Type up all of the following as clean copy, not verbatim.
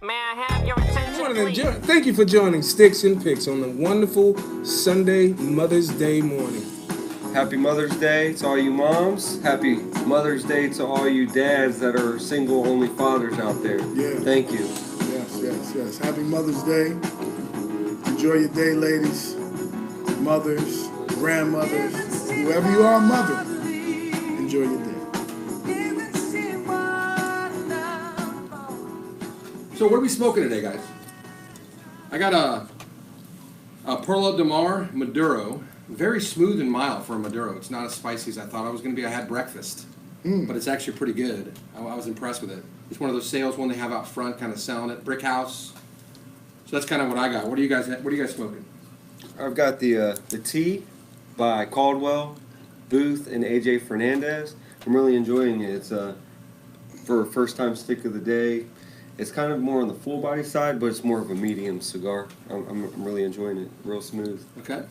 May I have your attention, please? Thank you for joining Sticks and Picks on the wonderful Sunday Mother's Day morning. Happy Mother's Day to all you moms. Happy Mother's Day to all you dads that are single only fathers out there. Yeah. Thank you. Yes. Happy Mother's Day. Enjoy your day, ladies, mothers, grandmothers, whoever you are, mother. Enjoy your day. So what are we smoking today, guys? I got a Perla de Mar Maduro. Very smooth and mild for a Maduro. It's not as spicy as I thought it was going to be. I had breakfast, but it's actually pretty good. I was impressed with it. It's one of those sales when they have out front, kind of selling it. Brick House. So that's kind of what I got. What are you guys smoking? I've got the tea by Caldwell, Booth, and AJ Fernandez. I'm really enjoying it. It's for a first time stick of the day. It's kind of more on the full body side, but it's more of a medium cigar. I'm really enjoying it. Real smooth. Okay.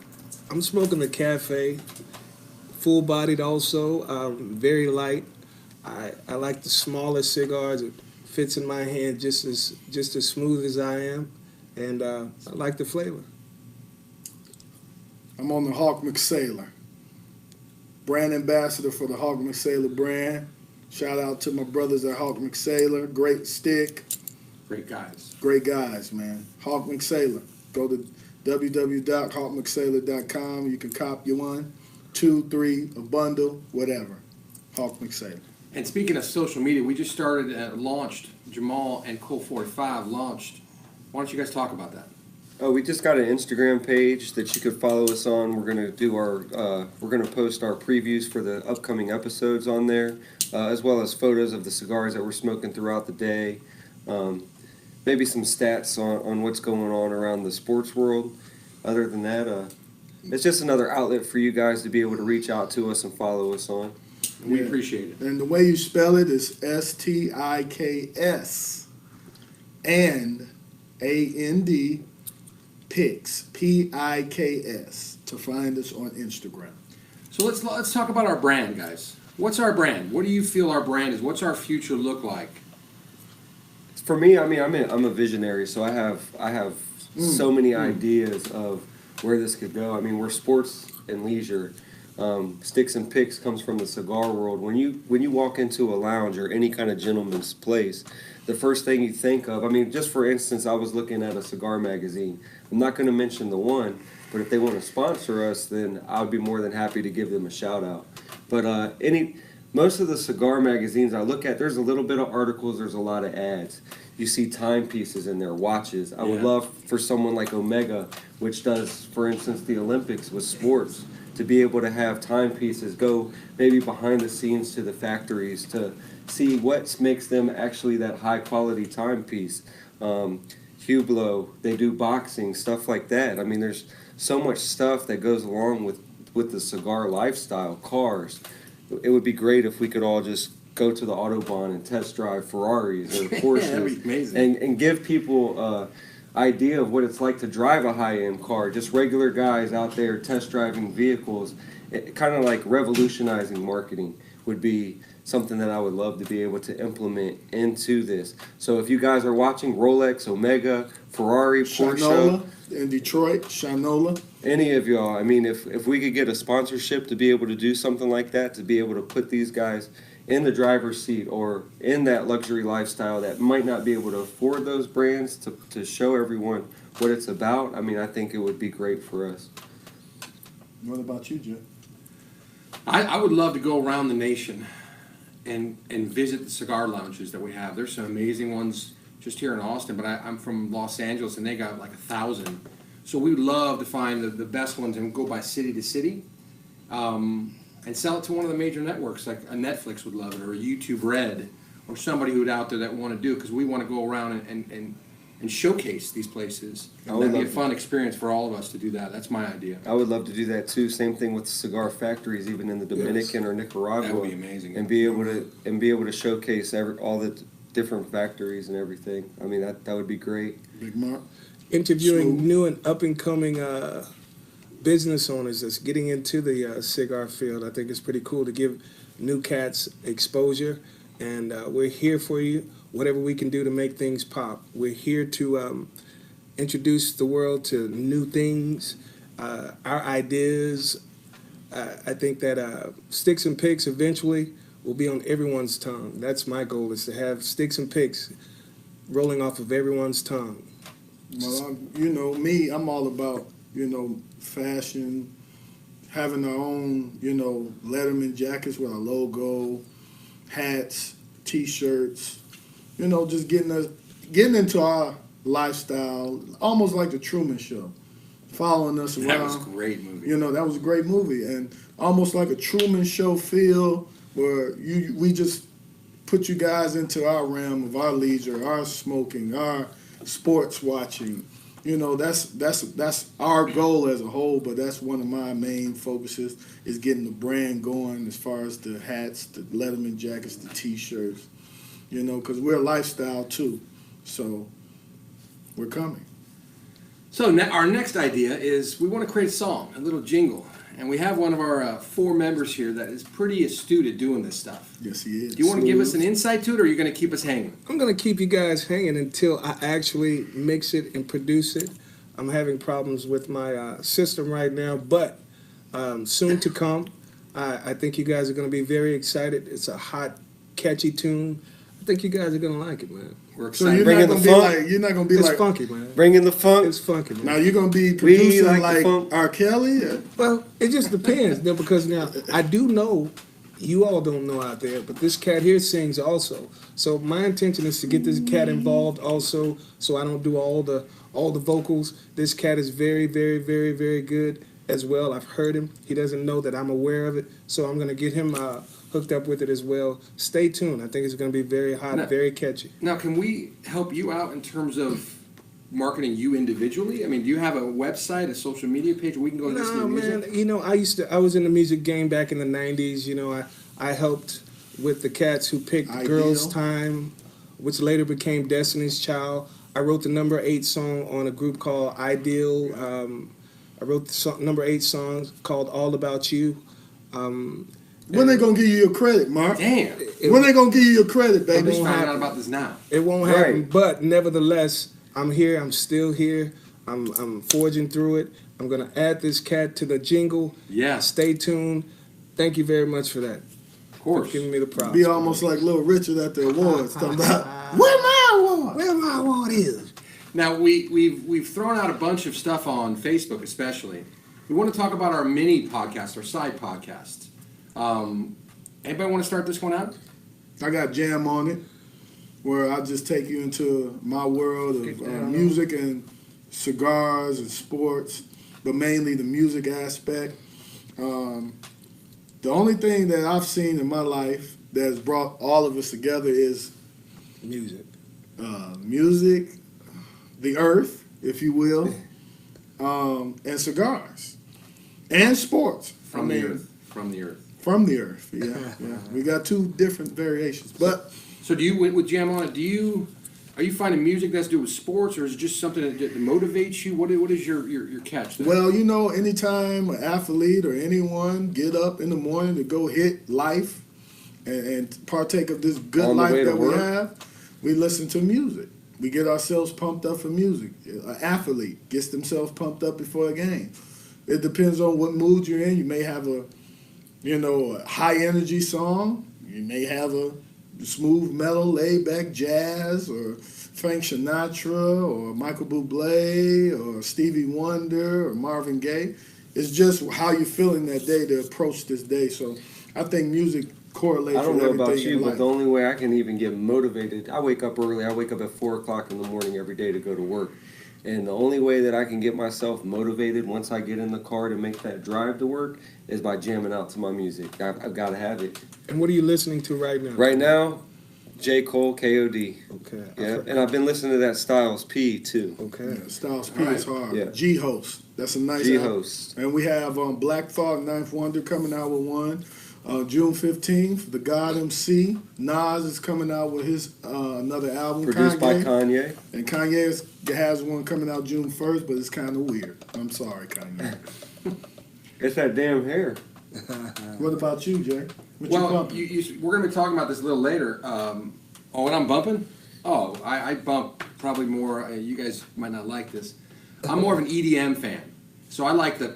I'm smoking the Cafe, full-bodied also, very light. I like the smaller cigars. It fits in my hand just as smooth as I am, and I like the flavor. I'm on the Hawk McSailor. Brand ambassador for the Hawk McSailor brand. Shout out to my brothers at Hawk McSailor. Great stick. Great guys. Great guys, man. Hawk McSailor. Go to www.hawkmcsailor.com. You can cop you one, 2, 3, a bundle, whatever. Hawk McSailor. And speaking of social media, we just launched, Jamal and Cool 45 launched. Why don't you guys talk about that? Oh, we just got an Instagram page that you could follow us on. We're gonna do we're gonna post our previews for the upcoming episodes on there, as well as photos of the cigars that we're smoking throughout the day. Maybe some stats on what's going on around the sports world. Other than that, it's just another outlet for you guys to be able to reach out to us and follow us on. We appreciate it. And the way you spell it is STIKS and AND Picks, PIKS, to find us on Instagram. So let's talk about our brand, guys. What's our brand? What do you feel our brand is? What's our future look like? For me, I mean, I'm a visionary, so I have so many ideas of where this could go. I mean, we're sports and leisure. Sticks and Picks comes from the cigar world. When you walk into a lounge or any kind of gentleman's place, the first thing you think of, I mean, just for instance, I was looking at a cigar magazine. I'm not going to mention the one, but if they want to sponsor us, then I would be more than happy to give them a shout out. But most of the cigar magazines I look at, there's a little bit of articles, there's a lot of ads. You see timepieces in there, watches. I would love for someone like Omega, which does, for instance, the Olympics with sports, to be able to have timepieces, go maybe behind the scenes to the factories to see what makes them actually that high quality timepiece. Hublot, they do boxing, stuff like that. I mean, there's so much stuff that goes along with the cigar lifestyle, cars. It would be great if we could all just go to the Autobahn and test drive Ferraris or Porsches. That'd be amazing. And give people idea of what it's like to drive a high-end car. Just regular guys out there test driving vehicles. Kind of like revolutionizing marketing would be something that I would love to be able to implement into this. So if you guys are watching, Rolex, Omega, Ferrari, Porsche, Shinola in Detroit, Shinola. any of y'all, I mean, if we could get a sponsorship to be able to do something like that, to be able to put these guys in the driver's seat or in that luxury lifestyle that might not be able to afford those brands, to show everyone what it's about, I mean, I think it would be great for us. What about you, Jim? I would love to go around the nation and visit the cigar lounges that we have. There's some amazing ones just here in Austin, but I'm from Los Angeles and they got like 1,000. So we would love to find the best ones and go by city to city and sell it to one of the major networks, like a Netflix would love it, or a YouTube Red, or somebody who'd out there that want to do it, because we want to go around and showcase these places. That'd be a fun experience for all of us to do that. That's my idea. I would love to do that too. Same thing with the cigar factories, even in the Dominican or Nicaragua. That would be amazing. And be able to showcase all the different factories and everything. I mean, that would be great. Big Mark? Interviewing new and up-and-coming business owners that's getting into the cigar field. I think it's pretty cool to give new cats exposure. and we're here for you. Whatever we can do to make things pop. We're here to introduce the world to new things, our ideas. I think that Sticks and Picks eventually will be on everyone's tongue. That's my goal, is to have Sticks and Picks rolling off of everyone's tongue. Well, you know, me, I'm all about, you know, fashion, having our own, you know, Letterman jackets with our logo, hats, T-shirts, you know, just getting into our lifestyle, almost like the Truman Show, following us around. That was a great movie. You know, that was a great movie, and almost like a Truman Show feel, where we just put you guys into our realm of our leisure, our smoking, our sports watching. You know, that's our goal as a whole, but that's one of my main focuses, is getting the brand going as far as the hats, the Letterman jackets, the T-shirts, you know, because we're a lifestyle too. So we're coming. So our next idea is we want to create a song, a little jingle. And we have one of our 4 members here that is pretty astute at doing this stuff. Yes, he is. Do you want to give us an insight to it, or are you going to keep us hanging? I'm going to keep you guys hanging until I actually mix it and produce it. I'm having problems with my system right now, but soon to come. I think you guys are going to be very excited. It's a hot, catchy tune. I think you guys are going to like it, man. We're So excited. you're not gonna be It's like funky, man. Bringing the funk. It's funky, man. now you're gonna be producing like the like funk. R. Kelly. Or? Well, it just depends, though, because now I do know, you all don't know out there, but this cat here sings also. So my intention is to get this cat involved also, so I don't do all the vocals. This cat is very, very, very, very good as well. I've heard him. He doesn't know that I'm aware of it, so I'm gonna get him hooked up with it as well. Stay tuned. I think it's gonna be very hot, very catchy. Now, can we help you out in terms of marketing you individually? I mean, do you have a website, a social media page where we can go listen to No, music? man. You know, I was in the music game back in the '90s. You know, I helped with the cats who picked Ideal. Girls Time, which later became Destiny's Child. I wrote the number 8 song on a group called Ideal. I wrote the number 8 song called All About You. When they gonna give you your credit, Mark? Damn. When they gonna give you your credit, I'm baby? just won't finding out happen. about this now. It won't happen, Right. but nevertheless, I'm here. I'm still here. I'm forging through it. I'm gonna add this cat to the jingle. Yes, Stay tuned. Thank you very much for that. of For course. giving me the props. Be almost like Little Richard at the awards, talking about where my award? Where my award is. Now, we've thrown out a bunch of stuff on Facebook especially. We want to talk about our mini podcast, our side podcast. Anybody want to start this one out? I got Jam on it, where I just take you into my world of music and cigars and sports, but mainly the music aspect. The only thing that I've seen in my life that has brought all of us together is Music. music, the earth, if you will, and cigars, and sports. From the earth. From the earth. From the earth, yeah. We got 2 different variations, but So do you, with Jam on it, are you finding music that's to do with sports, or is it just something that motivates you? What is your catch there? well, you know, anytime an athlete or anyone get up in the morning to go hit life and partake of this good On the life way to that we work? have, we listen to music. We get ourselves pumped up for music. An athlete gets themselves pumped up before a game. It depends on what mood you're in. You may have a high energy song. You may have a smooth, mellow, laid back jazz, or Frank Sinatra, or Michael Bublé, or Stevie Wonder, or Marvin Gaye. It's just how you're feeling that day to approach this day. So I think music correlates I don't with know everything about in you, life. but the only way I can even get motivated, I wake up early. I wake up at 4 o'clock in the morning every day to go to work. And the only way that I can get myself motivated once I get in the car to make that drive to work is by jamming out to my music. I've got to have it. And what are you listening to right now? Right now, J. Cole, K.O.D. Okay. Yeah, and I've been listening to that Styles P too. Okay. Yeah, Styles P is hard. Yeah. G-Host. That's a nice G-Host. album. And we have Black Thought, Ninth Wonder coming out with one. June 15th, The God MC. Nas is coming out with his another album. Produced by Kanye. And Kanye has one coming out June 1st, but it's kind of weird. I'm sorry, Kanye. It's that damn hair. What about you, Jay? What you Well, bumping? we're going to be talking about this a little later. When I'm bumping? I bump probably more. You guys might not like this. I'm more of an EDM fan. So I like the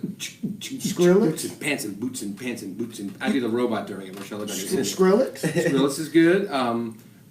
Skrillex? pants and boots and pants and boots and I do the robot during it. Michelle, Skrillex? Skrillex is good.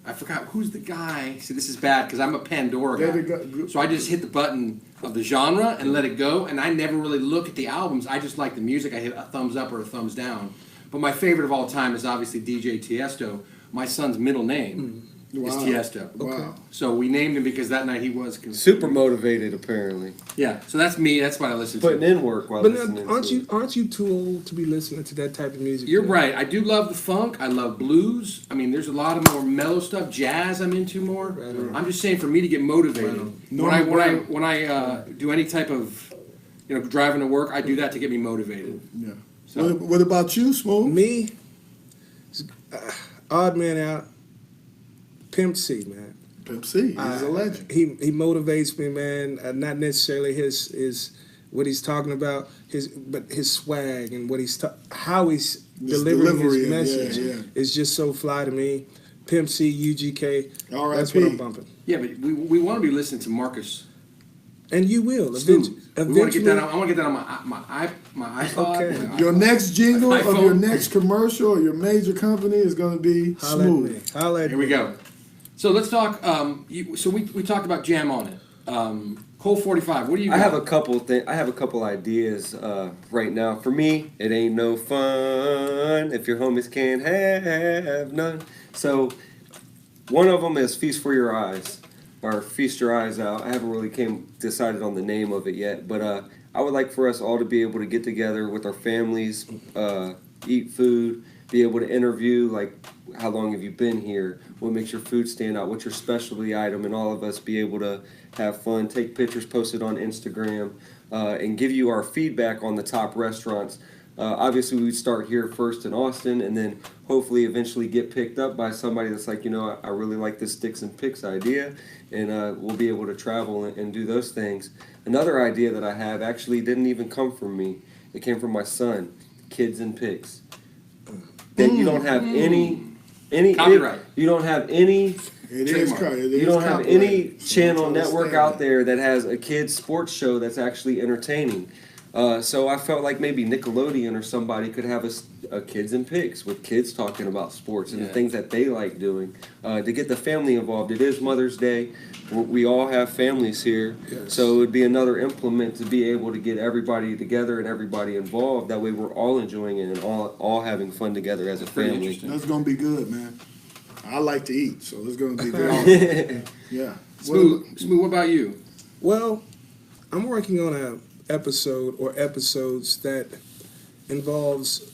I forgot who's the guy. See, this is bad because I'm a Pandora guy. So I just hit the button of the genre and let it go, and I never really look at the albums. I just like the music. I hit a thumbs up or a thumbs down. But my favorite of all time is obviously DJ Tiesto. My son's middle name is Tiesto. Wow. So we named him because that night he was Super motivated, apparently. Yeah. So that's me. That's what I listen Putting to. in work while But listening. now, aren't you too old to be listening to that type of music? You're right. I do love the funk. I love blues. I mean, there's a lot of more mellow stuff. Jazz, I'm into more. Right. I'm just saying, for me to get motivated, when I do any type of, driving to work, I do that to get me motivated. Yeah. So, What about you, Smooth? Me, odd man out, Pimp C, man. Pimp C, he's a legend. He motivates me, man. Not necessarily his what he's talking about, but his swag and what how he's delivering his message is just so fly to me. Pimp C, UGK. R.I.P. That's what I'm bumping. yeah, but we want to be listening to Marcus. And you will Smooth. eventually. We want to get that. I want to get that on my iPod. Okay. my Your iPod. next jingle of iPhone. your next commercial or your major company is going to be Holla at me. Smooth. Holla at Here we me. go. So let's talk. So we talked about Jam on It. Cole 45. What do you got? I have a couple ideas right now. For me, it ain't no fun if your homies can't have none. So one of them is Feast for Your Eyes, or Feast Your Eyes Out. I haven't really decided on the name of it yet, but I would like for us all to be able to get together with our families, eat food, be able to interview, like, how long have you been here? What makes your food stand out? What's your specialty item? And all of us be able to have fun, take pictures, post it on Instagram, and give you our feedback on the top restaurants. Obviously, we would start here first in Austin, and then hopefully eventually get picked up by somebody that's like, I really like this Sticks and Picks idea, and we'll be able to travel and do those things. Another idea that I have actually didn't even come from me. It came from my son, Kids and Picks. Then you don't have any Copyright. you don't have any You don't have any channel network out there that has a kids sports show that's actually entertaining. So I felt like maybe Nickelodeon or somebody could have a Kids and Picks with kids talking about sports and the things that they like doing to get the family involved. It is Mother's Day. We all have families here, so it would be another implement to be able to get everybody together and everybody involved. That way we're all enjoying it and all having fun together as a family. That's going to be good, man. I like to eat, so it's going to be good. Yeah. Smooth, what about you? Well, I'm working on a episode or episodes that involves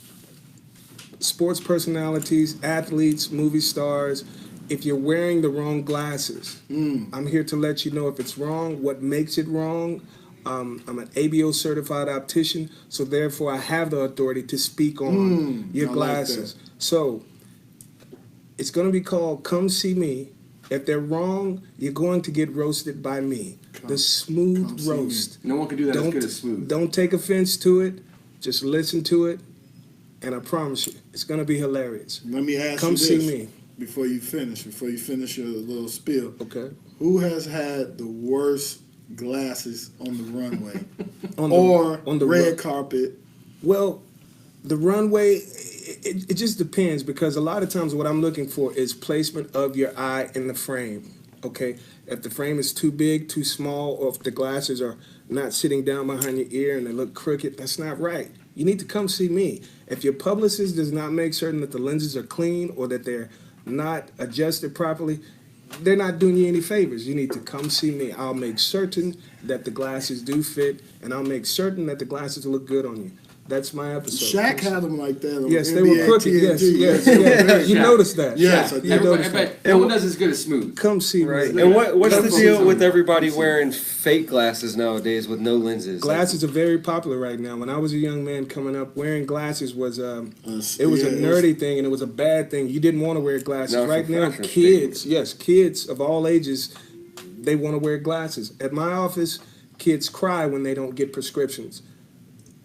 sports personalities, athletes, movie stars. If you're wearing the wrong glasses, I'm here to let you know if it's wrong, what makes it wrong. I'm an ABO certified optician, so therefore I have the authority to speak on your glasses. So it's going to be called Come See Me. If they're wrong, you're going to get roasted by me. The smooth roast. No one can do that as good as Smooth. Don't take offense to it. Just listen to it, and I promise you, it's going to be hilarious. Let me ask Come you this see me. before you finish your little spiel. Okay. Who has had the worst glasses on the runway on the red carpet? Well, the runway, it just depends, because a lot of times what I'm looking for is placement of your eye in the frame. Okay, if the frame is too big, too small, or if the glasses are not sitting down behind your ear and they look crooked, that's not right. You need to come see me. If your publicist does not make certain that the lenses are clean or that they're not adjusted properly, they're not doing you any favors. You need to come see me. I'll make certain that the glasses do fit, and I'll make certain that the glasses look good on you. That's my episode. Shaq had them like that. On Yes, NBA they were crooked. TNT. Yes. You Shaq. noticed that. Yes, I You did. noticed that. No one does as good as Smooth. Come see Right. me. And what's Come the see deal me. with everybody wearing fake glasses nowadays with no lenses? Glasses are very popular right now. When I was a young man coming up, wearing glasses was it was a Yeah, nerdy thing, and it was a bad thing. You didn't want to wear glasses. No, Right for now, fashion kids of all ages, they want to wear glasses. At my office, kids cry when they don't get prescriptions.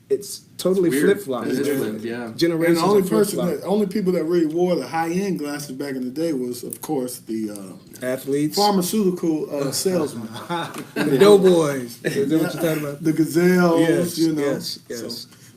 it's totally Weird. flip flop. It is flipped, yeah. Generations And the of flip-flop. only people that really wore the high end glasses back in the day was, of course, the Athletes, pharmaceutical salesmen, the doughboys. Is that what you're talking about? the gazelles. Yes, You know. yes. So,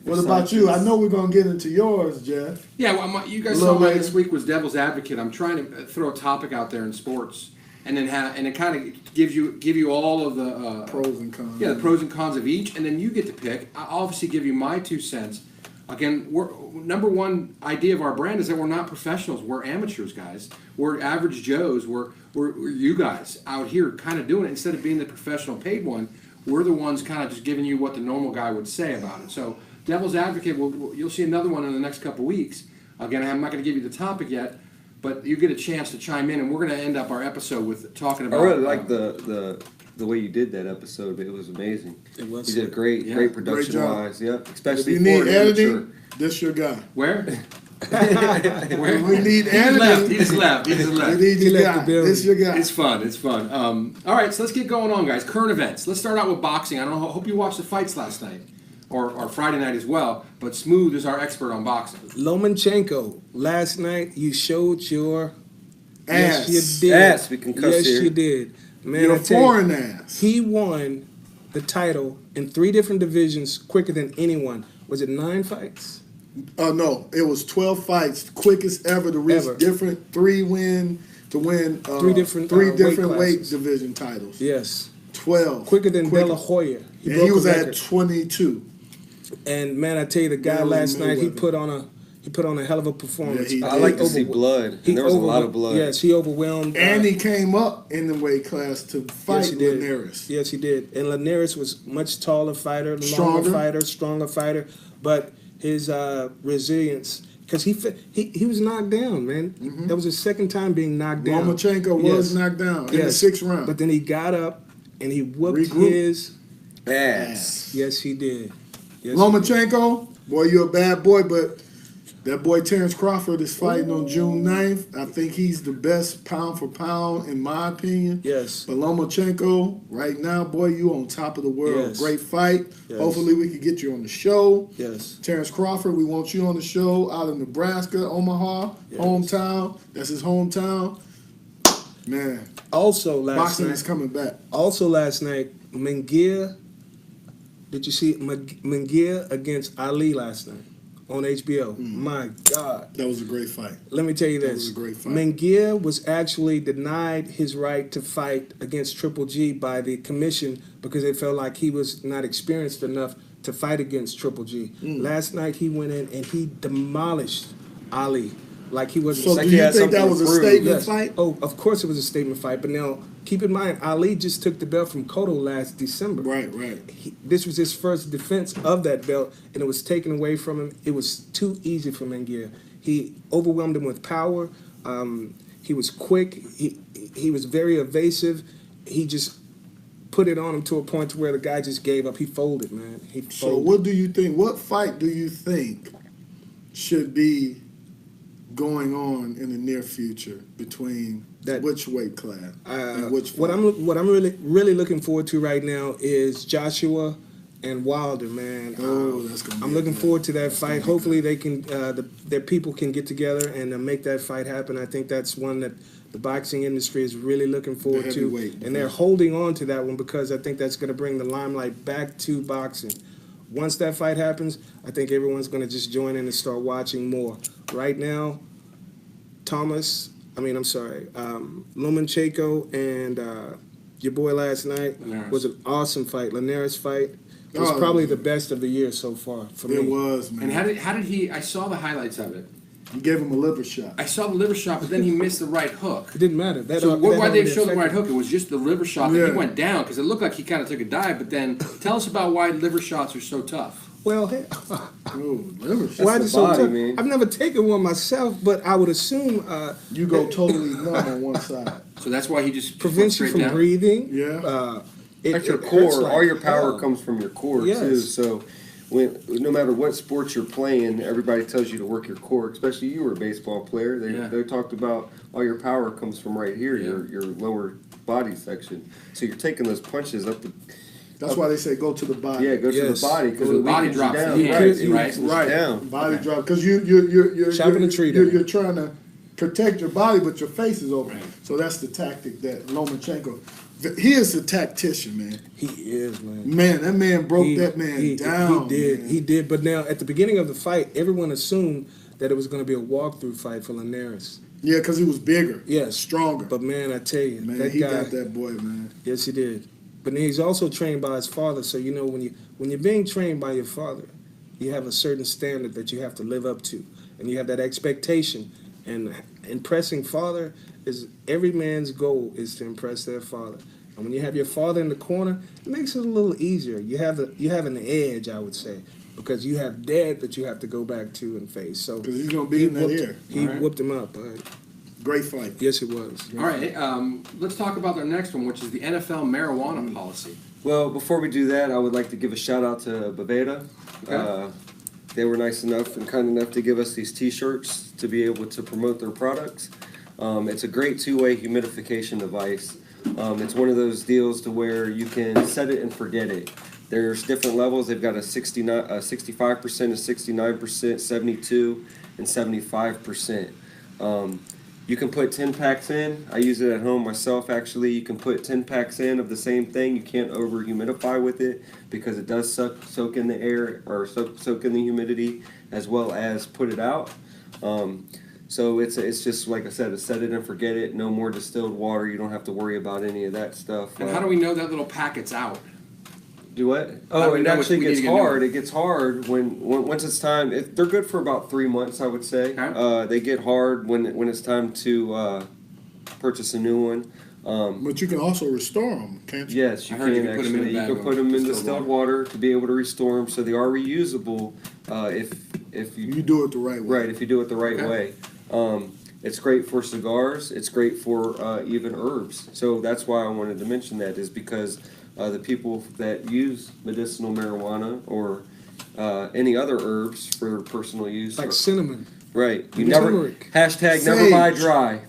what about you? I know we're gonna get into yours, Jeff. Yeah, well, you guys A saw little mine later. this week was Devil's Advocate. I'm trying to throw a topic out there in sports, and then it kind of give you all of the Pros and cons. Yeah, the pros and cons of each, and then you get to pick. I'll obviously give you my 2 cents. Again, number one idea of our brand is that we're not professionals. We're amateurs, guys. We're average Joes. We're you guys out here kind of doing it. Instead of being the professional paid one, we're the ones kind of just giving you what the normal guy would say about it. So Devil's Advocate, you'll see another one in the next couple weeks. Again, I'm not going to give you the topic yet, but you get a chance to chime in, and we're going to end up our episode with talking I about. really like the way you did that episode. It was amazing. It was. You did great, Yeah. great Great production job. wise. Yep, If especially you for need an amateur. editing, this your guy. Where? When we need He just left. He editing, just left. He just we left. need He your left guy. the building. This your guy. It's fun. It's fun. All right, so let's get going on, guys. Current events. Let's start out with boxing. I don't know. Hope you watched the fights last night, or Friday night as well. But Smooth is our expert on boxing. Lomachenko, last night you showed your Ass. Yes, you did. Ass, we can cuss yes, here. you did. Man, You're I tell foreign you, ass. he won the title in 3 different divisions quicker than anyone. Was it 9 fights? No, it was 12 fights, quickest ever to reach Ever. different 3 win to win 3 different, three weight different weight classes. division titles. Yes, 12. quicker than Quicker. De La Hoya. And broke he was a at record. 22. And man, I tell you, the guy Maryland last night he Mayweather. put on a hell of a performance. Yeah, he I like to He see overwhelmed- blood, and there was a lot of blood. Yes, he overwhelmed. And he came up in the weight class to fight Yes, he did. Linares. Yes, he did. And Linares was much taller fighter, Stronger. longer fighter, stronger fighter, but his resilience, because he was knocked down, man. That was his second time being knocked down. Lomachenko was Yes. knocked down in the Yes. 6th round. But then he got up and he whooped Regrouped. his. Ass. Yes, he did. Yes, he did. Lomachenko, boy, you're a bad boy, but that boy Terrence Crawford is fighting on June 9th. I think he's the best pound for pound, in my opinion. Yes. But Lomachenko, right now, boy, you on top of the world. Yes. Great fight. Yes. Hopefully we can get you on the show. Yes. Terrence Crawford, we want you on the show out of Nebraska, Omaha, Yes. hometown. That's his hometown. Man, Also last boxing night. is coming back. Also last night, Mengia. Did you see Mengia against Ali last night on HBO? My God. That was a great fight. Let me tell you That this. was a great fight. Mengia was actually denied his right to fight against Triple G by the commission because they felt like he was not experienced enough to fight against Triple G. Last night he went in and he demolished Ali like he wasn't. So like do he you had think that something was to a prove. statement Yes. fight? Oh, of course it was a statement fight. But now keep in mind, Ali just took the belt from Cotto last December. Right. This was his first defense of that belt, and it was taken away from him. It was too easy for Mengia. He overwhelmed him with power. He was quick. He was very evasive. He just put it on him to a point to where the guy just gave up. He folded, man. He folded. So what do you think? What fight do you think should be going on in the near future between which weight class and which fight? What I'm really looking forward to right now is Joshua and Wilder, man. Oh, that's gonna be I'm a looking good- forward to that fight. gonna be Hopefully they can their people can get together and make that fight happen. I think that's one that the boxing industry is really looking forward to, heavyweight and they're holding on to that one because I think that's going to bring the limelight back to boxing. Once that fight happens, I think everyone's going to just join in and start watching more. Right now, Lomachenko and your boy last night Linares. was an awesome fight. Linares fight was Oh, probably the best of the year so far for It me. was, man. And how did he? I saw the highlights of it. You gave him a liver shot. I saw the liver shot, but then he missed the right hook. It didn't matter. That, So that why they already show the right affected- hook? It was just the liver shot that Yeah. he went down because it looked like he kind of took a dive. But then tell us about why liver shots are so tough. Well, hey, Oh, liver shot. why the is it so body, tough? man. I've never taken one myself, but I would assume You go totally numb on one side. So that's why he just prevents you went from straight down. breathing. Yeah. Like your it hurts core, like all your power hell. comes from your core Yes. too. So, no matter what sports you're playing, everybody tells you to work your core. Especially you were a baseball player. They talked about all your power comes from right here, Yeah. your lower body section. So you're taking those punches up the That's why they say go to the body. Yeah, go to Yes. the body because Go to it the body weakens you drops down. the hands, It right? weakens you Right. down. Body Okay. drop because you're Chopping a tree you're, down. you're trying to protect your body, but your face is open. Right. So that's the tactic that Lomachenko. He is a tactician, man. He is, man. Man, that man broke that man down. He did. man. He did. But now, at the beginning of the fight, everyone assumed that it was going to be a walkthrough fight for Linares. Yeah, because he was bigger. Yes. Stronger. But man, I tell you, man, that he guy. got that boy, man. Yes, he did. But then he's also trained by his father. So you know, when you're being trained by your father, you have a certain standard that you have to live up to, and you have that expectation. And impressing father is every man's goal is to impress their father. And when you have your father in the corner, it makes it a little easier. You have an edge, I would say, because you have dad that you have to go back to and face. So Because he's going to be in that ear. he All right. whooped him up. Great fight. Yes, it was. All right, let's talk about our next one, which is the NFL marijuana policy. Well, before we do that, I would like to give a shout out to Baveda. Okay. They were nice enough and kind enough to give us these T-shirts to be able to promote their products. It's a great two-way humidification device. It's one of those deals to where you can set it and forget it. There's different levels. They've got a 65%, a 69%, 72, and 75%. You can put 10 packs in. I use it at home myself, actually. You can put 10 packs in of the same thing. You can't over humidify with it because it does soak in the air or soak in the humidity as well as put it out. So it's just, like I said, a set it and forget it. No more distilled water. You don't have to worry about any of that stuff. And how do we know that little packet's out? Do what? How do Oh, we it know actually we need gets to get new hard. ones? It gets hard when once it's time. They're good for about 3 months, I would say. Okay. They get hard when it's time to purchase a new one. But you can also restore them, can't you? Yes, you I can heard you can put 'em in actually. a You bag can of put them in distilled distilled water to be able to restore them, so they are reusable. If You do it the right way. right, if you do it the right Okay. way. It's great for cigars. It's great for even herbs. So that's why I wanted to mention that, is because the people that use medicinal marijuana or any other herbs for personal use, Like cinnamon. right? You Turmeric. never hashtag never buy Sage. dry.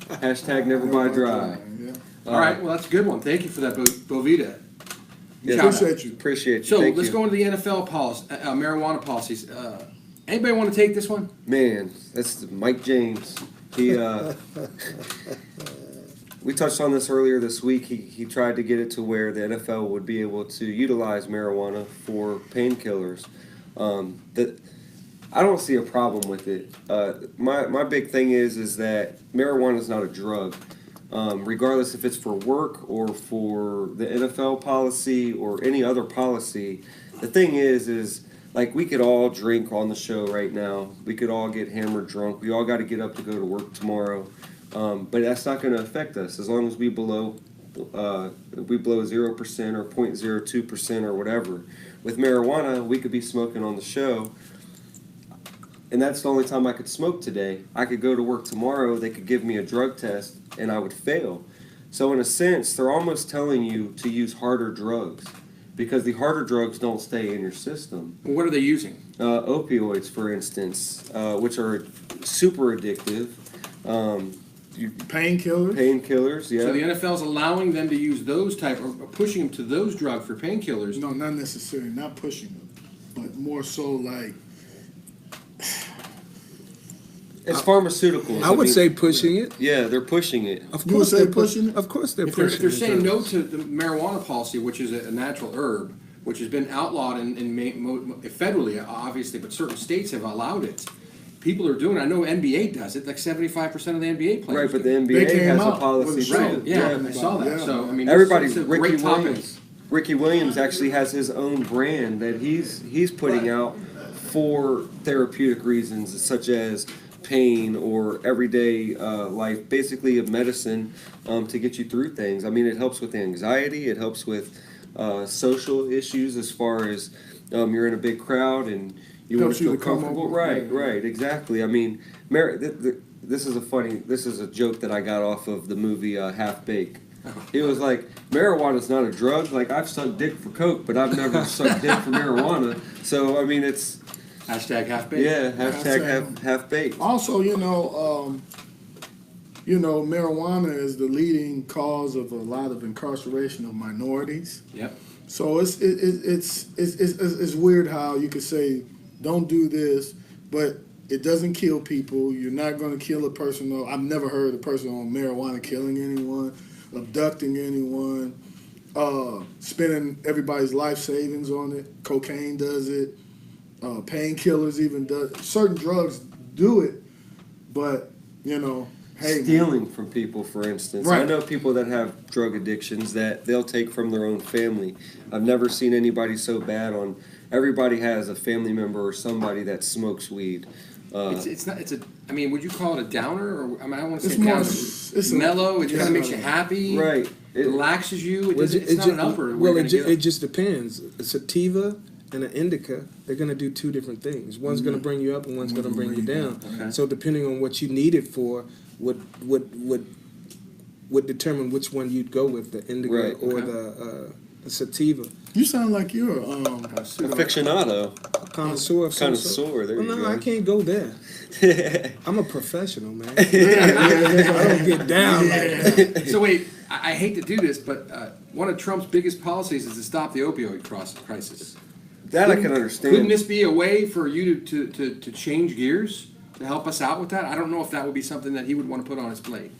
Hashtag never buy dry. Yeah. All right, well, that's a good one. Thank you for that, Bovita. Yeah, Shout out. Appreciate you. Appreciate you. So Thank let's you. go into the NFL policy, marijuana policies. Anybody want to take this one? Man, that's Mike James. He we touched on this earlier this week. He tried to get it to where the NFL would be able to utilize marijuana for painkillers. That I don't see a problem with it. My big thing is that marijuana is not a drug. Regardless if it's for work or for the NFL policy or any other policy, the thing is like we could all drink on the show right now. We could all get hammered drunk. We all got to get up to go to work tomorrow. But that's not going to affect us as long as we below 0% or 0.02% or whatever. With marijuana, we could be smoking on the show. And that's the only time I could smoke today. I could go to work tomorrow, they could give me a drug test, and I would fail. So in a sense, they're almost telling you to use harder drugs because the harder drugs don't stay in your system. What are they using? Opioids, for instance, which are super addictive. Painkillers. Painkillers, yeah. So the NFL is allowing them to use those type, or pushing them to those drugs for painkillers. No, not necessarily. Not pushing them, but more so like. It's pharmaceuticals. I would mean, say pushing it. Yeah, they're pushing it. Of You would course say they're pushing it? Of course they're If they're, pushing if they're it. saying no to the marijuana policy, which is a natural herb, which has been outlawed federally, obviously, but certain states have allowed it. People are doing it. I know NBA does it. Like 75% of the NBA players. Right, but do. the They NBA came has a out policy with a too. show. Right, yeah, Yeah. I saw that. Yeah. So, I mean, Everybody, it's a Ricky great topic. Williams. Ricky Williams actually has his own brand that he's putting out for therapeutic reasons, such as pain or everyday life, basically a medicine to get you through things. I mean, it helps with anxiety. It helps with social issues as far as you're in a big crowd and you want Helps to you feel to come comfortable. over. Right, exactly. I mean, this is a joke that I got off of the movie Half Baked. He was like, marijuana's not a drug. Like, I've sucked dick for coke, but I've never sucked dick for marijuana. So, I mean, it's, Hashtag half baked. yeah, hashtag half baked. Also, you know, marijuana is the leading cause of a lot of incarceration of minorities. Yep. So it's weird how you could say don't do this, but it doesn't kill people. You're not going to kill a person. I've never heard a person on marijuana killing anyone, abducting anyone, spending everybody's life savings on it. Cocaine does it. Painkillers even does. Certain drugs do it, but hey, Stealing from people, for instance. Right. I know people that have drug addictions that they'll take from their own family. I've never seen anybody so bad on. Everybody has a family member or somebody that smokes weed. It's not. I mean, would you call it a downer? Or I don't want to say It's more- downer. it's Mellow. It kind yeah. of makes you happy. Right. It relaxes you. Well, It's not an upper. Well, it just depends. A sativa and an indica, they're going to do two different things. One's going to bring you up and one's going to bring you down. Okay. So depending on what you need it for, would determine which one you'd go with, the indica Right. or Okay. the sativa. you sound like you're Aficionado. Connoisseur of some sort. Connoisseur, there Well, you no, go. I can't go there. I'm a professional, man. I don't get down like that. So wait, I hate to do this, but one of Trump's biggest policies is to stop the opioid crisis. That I can understand. Couldn't this be a way for you to change gears to help us out with that? I don't know if that would be something that he would want to put on his plate.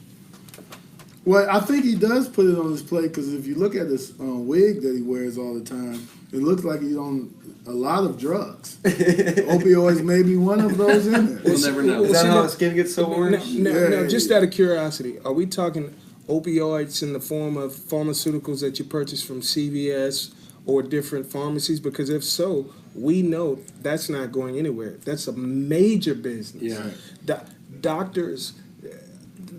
Well, I think he does put it on his plate because if you look at this wig that he wears all the time, it looks like he's on a lot of drugs. Opioids may be one of those in there. We'll never know. Is that See, how now- his skin gets so orange? Now, just out of curiosity, are we talking opioids in the form of pharmaceuticals that you purchase from CVS or different pharmacies? Because if so, we know that's not going anywhere. That's a major business. Yeah. Doctors,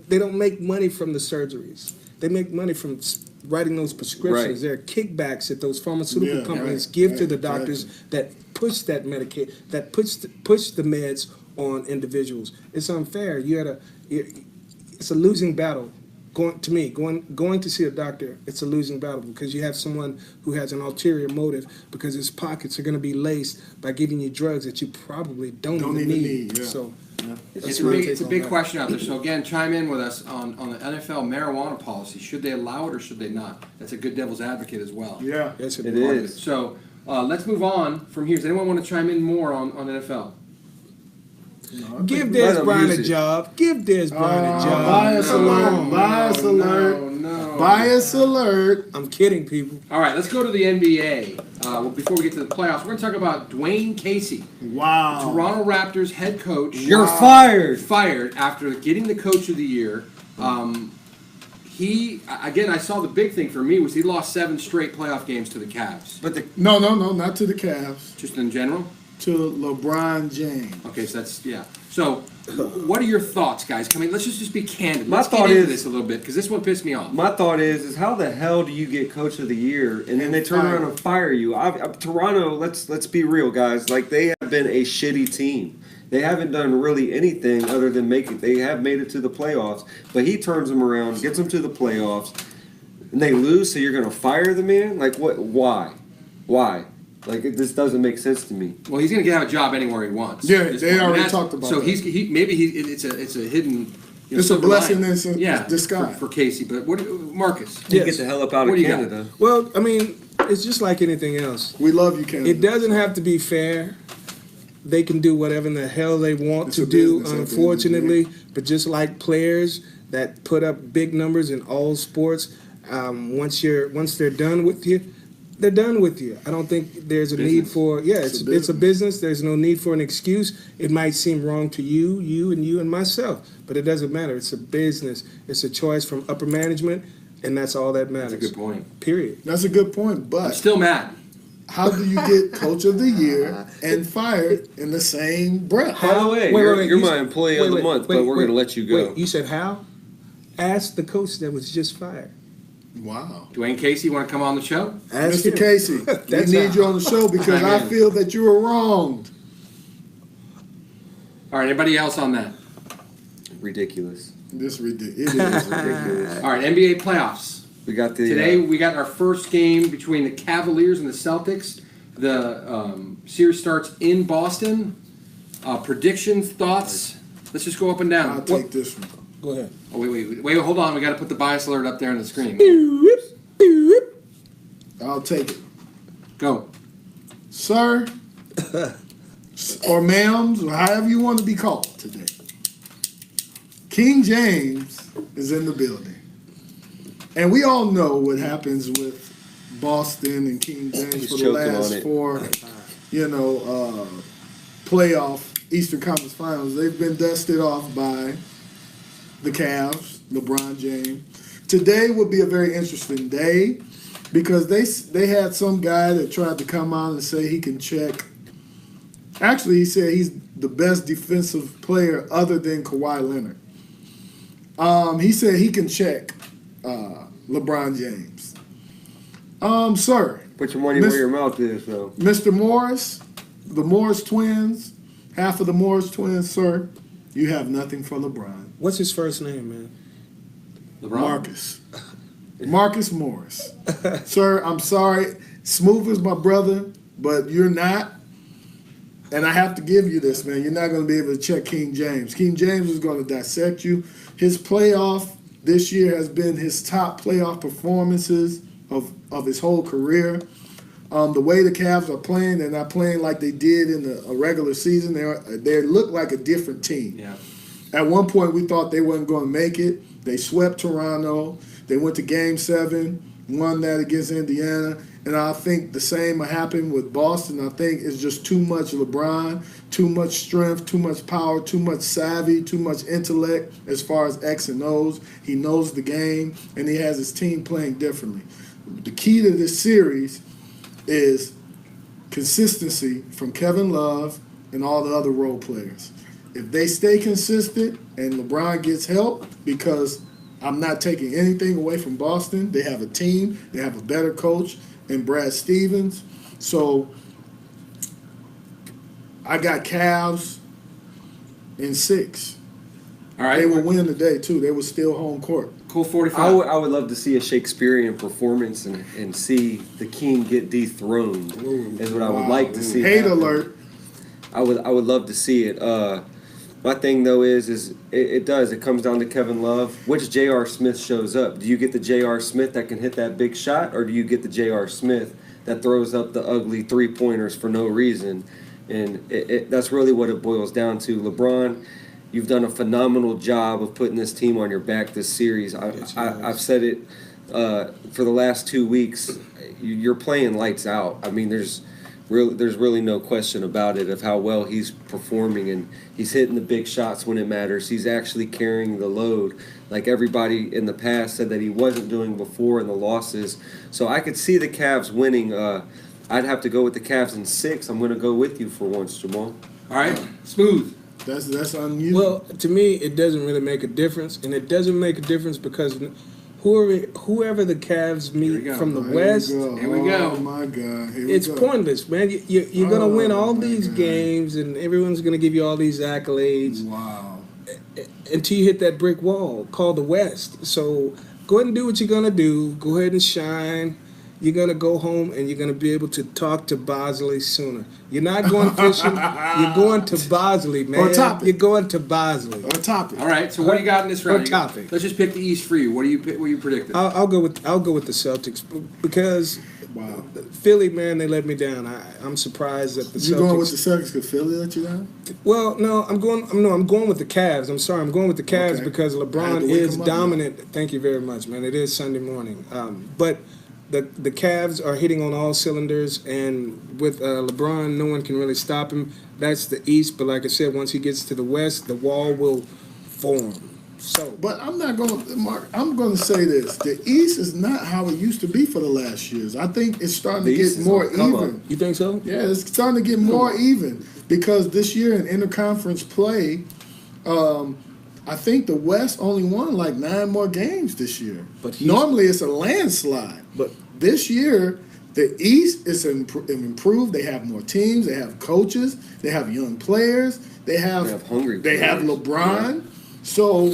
they don't make money from the surgeries. They make money from writing those prescriptions. Right. There are kickbacks that those pharmaceutical Yeah, companies right, give to right, the doctors exactly. that push that that push the meds on individuals. It's unfair. It's a losing battle. Going to see a doctor, it's a losing battle because you have someone who has an ulterior motive because his pockets are going to be laced by giving you drugs that you probably don't even need. yeah. So It's my a take on big that. question out there. So again, chime in with us on the NFL marijuana policy. Should they allow it or should they not? That's a good devil's advocate as well. Yeah. Yes, It it is. is. So let's move on from here. Does anyone want to chime in more on NFL? Give Let Des him Bryant use a it. job. Give Des Bryant a job. Bias alert. Bias alert. No. Bias alert. I'm kidding, people. All right, let's go to the NBA. Well, before we get to the playoffs, we're going to talk about Dwayne Casey, Wow. Toronto Raptors head coach. You're fired. Fired after getting the Coach of the Year. I saw the big thing for me was he lost 7 straight playoff games to the Cavs. But No, not to the Cavs. Just in general? To LeBron James. Okay, so that's, yeah. So, what are your thoughts, guys? Let's just be candid. My Let's thought get into is- this a little bit, because this one pissed me off. my thought is how the hell do you get Coach of the Year and then they turn Fire. around and fire you? Toronto, let's be real, guys. Like, they have been a shitty team. They haven't done really anything other than they have made it to the playoffs. But he turns them around, gets them to the playoffs, and they lose. So you're going to fire the man? Like, what? Why? Like, this doesn't make sense to me. Well, he's going to have a job anywhere he wants. Yeah, at this they point. already That's- talked about so that. it's a hidden. It's a silver blessing lining. in disguise. for Casey. But You Marcus? Yes. get the hell up out What of do you got? Canada. Well, I mean, it's just like anything else. We love you, Canada. It doesn't have to be fair. They can do whatever in the hell they want It's to a do, business at the end of the unfortunately. But just like players that put up big numbers in all sports, once they're done with you, they're done with you. I don't think there's a need for it's a business. There's no need for an excuse. It might seem wrong to you and myself, but it doesn't matter. It's a business. It's a choice from upper management, and that's all that matters. That's a good point. Period. That's a good point, I'm but still mad. how do you get Coach of the Year and fired in the same breath? By the way, Wait, you're, wait, you're you my said- employee of the month, but we're going to let you go. Wait, you said how? Ask the coach that was just fired. Wow. Dwayne Casey, want to come on the show? Ask Mr. him. Casey, we That's need how. you on the show because I'm I in. feel that you were wronged. All right, anybody else on that? Ridiculous. This ridiculous. It is ridiculous. All right, NBA playoffs. We got the Today we got our first game between the Cavaliers and the Celtics. The series starts in Boston. Predictions, thoughts. Let's just go up and I'll down. take this one. Go ahead. Oh, wait, hold on. We got to put the bias alert up there on the screen. I'll take it. Go. Sir, or ma'ams, or however you want to be called today. King James is in the building. And we all know what happens with Boston and King James for the last 4, playoff Eastern Conference Finals. They've been dusted off by the Cavs, LeBron James. Today would be a very interesting day because they had some guy that tried to come out and say he can check. Actually, he said he's the best defensive player other than Kawhi Leonard. He said he can check LeBron James. Sir. Put your money where your mouth is, though. Mr. Morris, the Morris twins, half of the Morris twins, sir, you have nothing for LeBron. What's his first name, man? LeBron? Marcus Morris. Sir, I'm sorry. Smooth is my brother, but you're not. And I have to give you this, man. You're not going to be able to check King James. King James is going to dissect you. His playoff this year has been his top playoff performances of his whole career. The way the Cavs are playing, they're not playing like they did in a regular season. They look like a different team. Yeah. At one point, we thought they weren't going to make it. They swept Toronto. They went to Game 7, won that against Indiana. And I think the same happened with Boston. I think it's just too much LeBron, too much strength, too much power, too much savvy, too much intellect as far as X and O's. He knows the game, and he has his team playing differently. The key to this series is consistency from Kevin Love and all the other role players. If they stay consistent and LeBron gets help, because I'm not taking anything away from Boston. They have a team. They have a better coach in Brad Stevens. So I got Cavs in 6. All right. They will win today, too. They were still home court. Cool 45. I would love to see a Shakespearean performance and see the king get dethroned. Is what I would like to see. Hate happen. alert. I would love to see it. My thing though is it comes down to Kevin Love. Which J.R. Smith shows up? Do you get the J.R. Smith that can hit that big shot, or do you get the J.R. Smith that throws up the ugly 3-pointers for no reason? And that's really what it boils down to. LeBron, you've done a phenomenal job of putting this team on your back this series. I've said it for the last 2 weeks. You're playing lights out. I mean, there's really no question about it of how well he's performing, and he's hitting the big shots when it matters. He's actually carrying the load like everybody in the past said that he wasn't doing before in the losses. So I could see the Cavs winning. I'd have to go with the Cavs in 6. I'm going to go with you for once, Jamal. All right, Smooth. That's unusual. Well, to me, it doesn't really make a difference, and it doesn't make a difference because whoever the Cavs meet from the West, Here we go. Oh my God! it's pointless, man. You're going to win all these games, and everyone's going to give you all these accolades. Wow. Until you hit that brick wall called the West. So go ahead and do what you're going to do. Go ahead and shine. You're going to go home, and you're going to be able to talk to Bosley sooner. You're not going fishing. You're going to Bosley, man. Or topic. You're going to Bosley. Or topic. All right, so what do you got in this round? topic. Let's just pick the East for you. What are you predicting? I'll go with the Celtics because Philly, man, they let me down. I'm surprised that the Celtics. You going with the Celtics because Philly let you down? Well, no, I'm going with the Cavs. I'm sorry, I'm going with the Cavs because LeBron is dominant. Thank you very much, man. It is Sunday morning, but the Cavs are hitting on all cylinders, and with LeBron, no one can really stop him. That's the East, but like I said, once he gets to the West, the wall will form. So, but I'm not going to, Mark. I'm going to say this: the East is not how it used to be for the last years. I think it's starting to get more even. You think so? Yeah, it's starting to get more even because this year in interconference play, I think the West only won like 9 more games this year. But normally it's a landslide. But this year, the East is improved. They have more teams. They have coaches. They have young players. They have hungry They players. have LeBron. Yeah. So,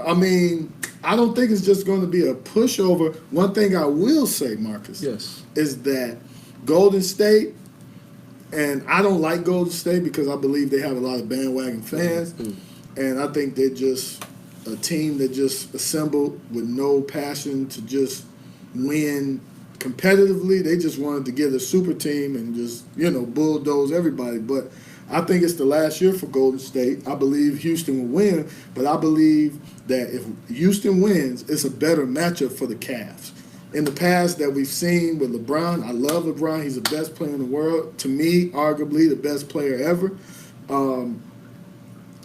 I mean, I don't think it's just going to be a pushover. One thing I will say, Marcus, is that Golden State, and I don't like Golden State because I believe they have a lot of bandwagon fans. Mm-hmm. And I think they're just a team that just assembled with no passion to just win competitively. They just wanted to get a super team and just, bulldoze everybody. But I think it's the last year for Golden State. I believe Houston will win, but I believe that if Houston wins, it's a better matchup for the Cavs. In the past that we've seen with LeBron, I love LeBron. He's the best player in the world. To me, arguably the best player ever.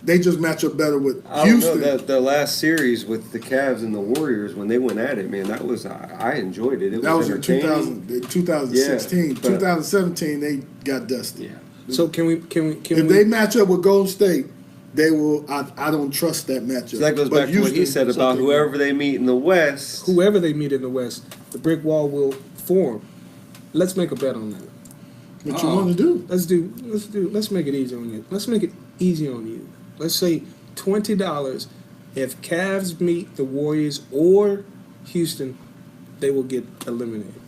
They just match up better with Houston. The last series with the Cavs and the Warriors, when they went at it, man, that was I enjoyed it. That was in entertaining. 2016. Yeah, 2017, they got dusted. Yeah. So can we? If they match up with Golden State, they will. I don't trust that matchup. So that goes back to what he said about whoever they meet in the West. Whoever they meet in the West, the brick wall will form. Let's make a bet on that. What you want to do? Let's make it easy on you. Let's make it easy on you. Let's say $20. If Cavs meet the Warriors or Houston, they will get eliminated.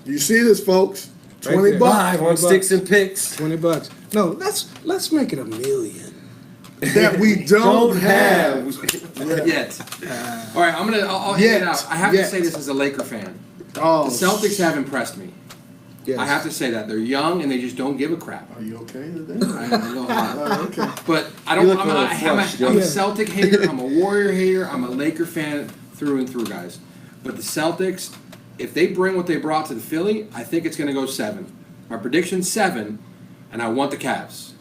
You see this, folks? Right $20. there. Live on Sticks and Picks. $20. No, let's make it $1 million. That we don't have. Yet. All right, I'll hit it out. I have to say this as a Laker fan. Oh, The Celtics have impressed me. Yes. I have to say that. They're young and they just don't give a crap. Are you okay today? I know a lot. Okay. But I don't. You look I'm a little flushed, Joe. a Celtic hater. I'm a Warrior hater. I'm a Laker fan through and through, guys. But the Celtics, if they bring what they brought to the Philly, I think it's going to go 7. My prediction 7, and I want the Cavs.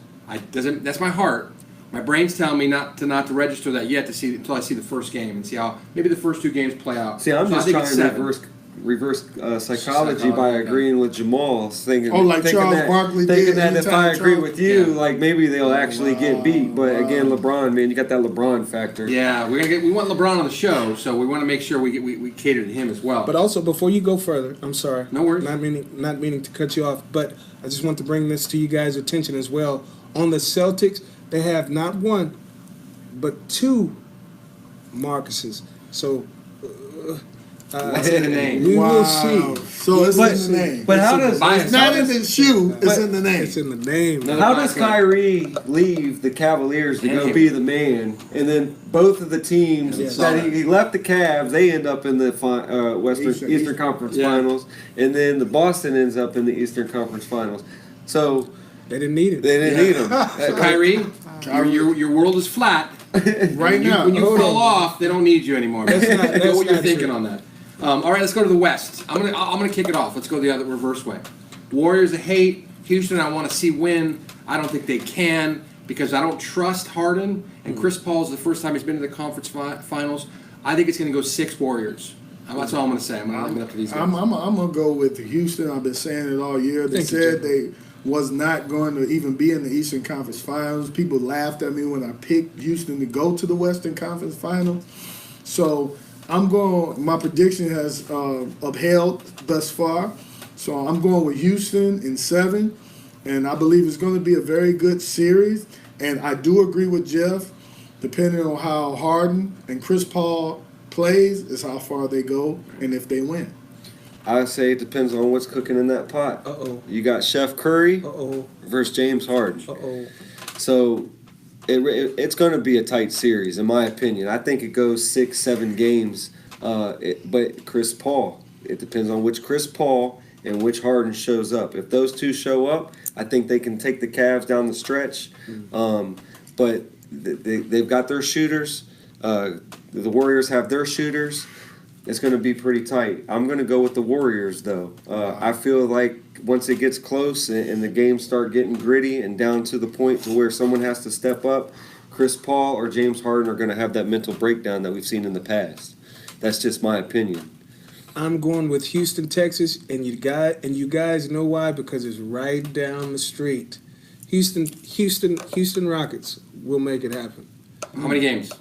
That's my heart. My brain's telling me not to register that yet until I see the first game and see how maybe the first 2 games play out. See, I'm So I just think trying it's to 7. reverse psychology by agreeing with Jamal, thinking Like thinking Charles that, Barkley thinking did that if anytime I agree Charles- with you, Yeah. like maybe they'll actually get beat. But again, LeBron, man, you got that LeBron factor. Yeah, we want LeBron on the show, so we want to make sure we cater to him as well. But also, before you go further, I'm sorry. No worries. Not meaning to cut you off, but I just want to bring this to you guys' attention as well. On the Celtics, they have not 1, but 2 Marcuses. So What's in the name? we will Wow. see. So it's in the name. But how does It's not in the shoe. It's in the name. It's in the name. No. how does Kyrie leave the Cavaliers to And go him. be the man, and then both of the teams Yes. that he left the Cavs, they end up in the Eastern Eastern Conference Yeah. Finals, and then the Boston ends up in the Eastern Conference Finals. So They didn't need it. they didn't need him. So Kyrie, your world is flat. Right now. When you Hold fall on. off, they don't need you anymore. That's Know what you're not thinking true. on that. All right, let's go to the West. I'm gonna kick it off. Let's go the other reverse way. Warriors, I hate. Houston, I want to see win. I don't think they can because I don't trust Harden. And Chris Paul's the first time he's been to the conference finals. I think it's going to go 6 Warriors. That's all I'm going to say. I'm going to leave it up to these guys. I'm gonna go with Houston. I've been saying it all year. They Thank you, said Jim. they was not going to even be in the Eastern Conference Finals. People laughed at me when I picked Houston to go to the Western Conference Finals. So my prediction has upheld thus far. So I'm going with Houston in 7, and I believe it's going to be a very good series. And I do agree with Jeff. Depending on how Harden and Chris Paul plays, is how far they go and if they win. I say it depends on what's cooking in that pot. Uh-oh. You got Chef Curry Uh-oh. versus James Harden. Uh-oh. So it's going to be a tight series, in my opinion. I think it goes 6-7 games. But Chris Paul, it depends on which Chris Paul and which Harden shows up. If those two show up, I think they can take the Cavs down the stretch. But they've got their shooters. The Warriors have their shooters. It's going to be pretty tight. I'm going to go with the Warriors, though. I feel like once it gets close and the games start getting gritty and down to the point to where someone has to step up, Chris Paul or James Harden are going to have that mental breakdown that we've seen in the past. That's just my opinion. I'm going with Houston, Texas, and you guys know why? Because it's right down the street. Houston Rockets will make it happen. How many games?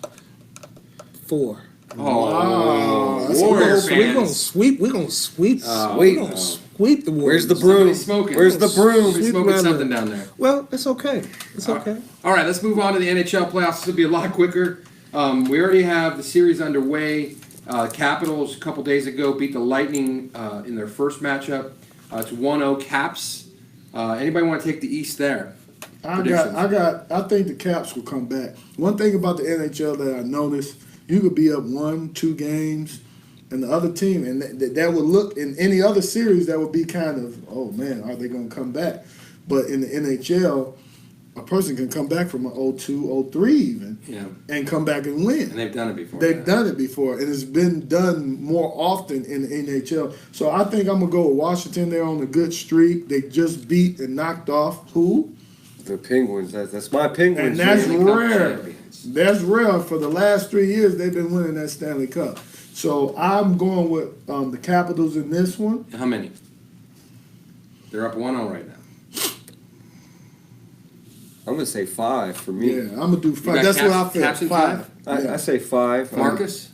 4. Oh, that's Warriors a We're gonna fans. sweep. We're gonna sweep. Sweep. We're gonna sweep the Warriors. Where's the broom? Somebody's smoking. Where's the broom? Somebody's smoking Sweet something brother. down there. Well, it's okay. It's okay. All right, let's move on to the NHL playoffs. This will be a lot quicker. We already have the series underway. Capitals a couple days ago beat the Lightning in their first matchup. It's 1-0 Caps. Anybody want to take the East there? I think the Caps will come back. One thing about the NHL that I noticed You could be up 1-2 games, and the other team, and that would look in any other series that would be kind of, oh man, are they going to come back? But in the NHL, a person can come back from an 0-2, 0-3 even, and come back and win. And they've done it before. They've done it before, and it's been done more often in the NHL. So I think I'm going to go with Washington. They're on a good streak. They just beat and knocked off who? The Penguins. That's my Penguins. And that's rare. champions. That's rare. For the last 3 years, they've been winning that Stanley Cup. So I'm going with the Capitals in this one. How many? They're up 1-0 right now. I'm going to say 5 for me. Yeah, I'm going to do 5. got That's what I Caps feel. in 5? I say 5. Marcus?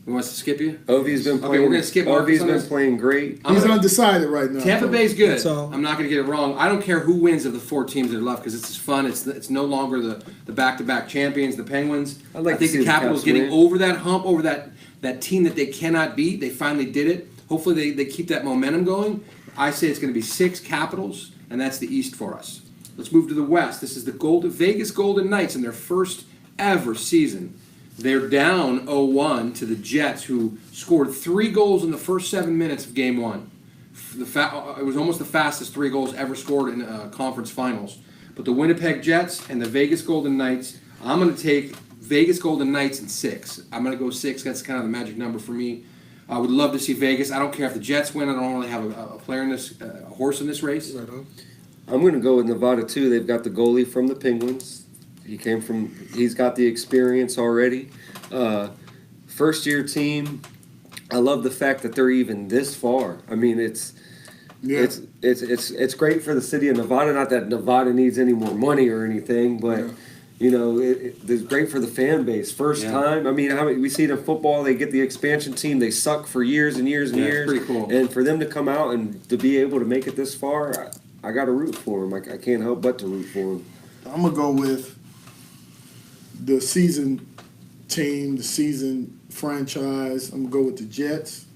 Who wants to skip you? Ovi's been playing. Okay, we're going to skip Marcus Ovi's on been this. playing great. He's undecided right now. Tampa Bay's good. That's all. I'm not going to get it wrong. I don't care who wins of the 4 teams that are left because it's fun. It's no longer the back-to-back champions, the Penguins. I'd like I to think see the the Capitals Caps getting win. over that hump, over that team that they cannot beat. They finally did it. Hopefully they keep that momentum going. I say it's going to be 6 Capitals, and that's the East for us. Let's move to the West. This is the Vegas Golden Knights in their first ever season. They're down 0-1 to the Jets, who scored 3 goals in the first 7 minutes of Game 1. It was almost the fastest 3 goals ever scored in conference finals. But the Winnipeg Jets and the Vegas Golden Knights, I'm going to take Vegas Golden Knights in 6. I'm going to go 6. That's kind of the magic number for me. I would love to see Vegas. I don't care if the Jets win. I don't really have a player in this, a horse in this race. Right on. I'm going to go with Nevada too. They've got the goalie from the Penguins. He's got the experience already. First year team. I love the fact that they're even this far. I mean, it's great for the city of Nevada. Not that Nevada needs any more money or anything, but you know, it's great for the fan base. First time. I mean, we see it in football. They get the expansion team. They suck for years and years and years. Pretty cool. And for them to come out and to be able to make it this far, I got to root for them. I can't help but to root for them. I'm going to go with the season team, the season franchise. I'm going to go with the Jets.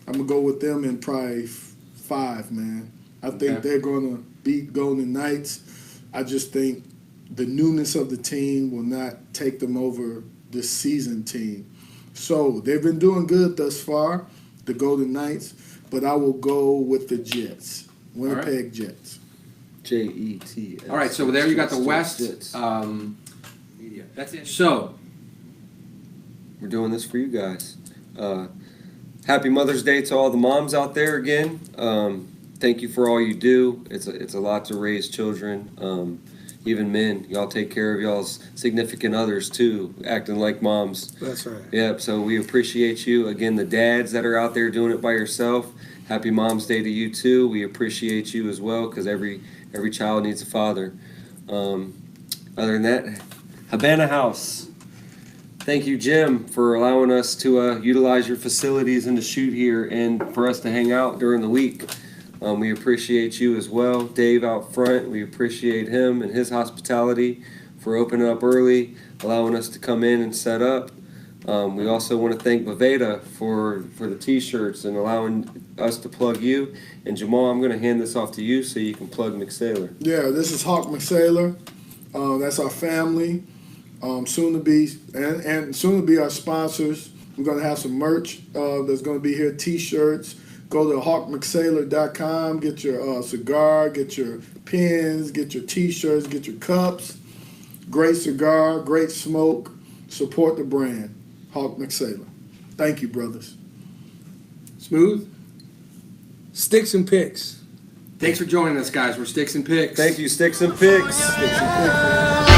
I'm going to go with them in probably 5, man. I think they're going to beat Golden Knights. I just think the newness of the team will not take them over the season team. So they've been doing good thus far, the Golden Knights, but I will go with the Jets, Winnipeg Jets. Jets. All right, so there you got the West. Media. That's it. So, We're doing this for you guys. Happy Mother's Day to all the moms out there again. Thank you for all you do. It's a lot to raise children. Even men, y'all take care of y'all's significant others too, acting like moms. That's right. Yep, so we appreciate you. Again, the dads that are out there doing it by yourself, happy Mom's Day to you too. We appreciate you as well because every child needs a father. Other than that, Habana House. Thank you, Jim, for allowing us to utilize your facilities and to shoot here and for us to hang out during the week. We appreciate you as well. Dave out front, we appreciate him and his hospitality for opening up early, allowing us to come in and set up. We also want to thank Boveda for the T-shirts and allowing us to plug you. And Jamal, I'm going to hand this off to you so you can plug McSaylor. Yeah, this is Hawk McSaylor. That's our family. Soon to be and soon to be our sponsors. We're going to have some merch that's going to be here, T-shirts. Go to hawkmcsaylor.com, get your cigar, get your pins, get your T-shirts, get your cups. Great cigar, great smoke. Support the brand, Hawk McSaylor. Thank you, brothers. Smooth. Sticks and picks. Thanks for joining us, guys. We're Sticks and Picks. Thank you, Sticks and Picks. Sticks and picks, man.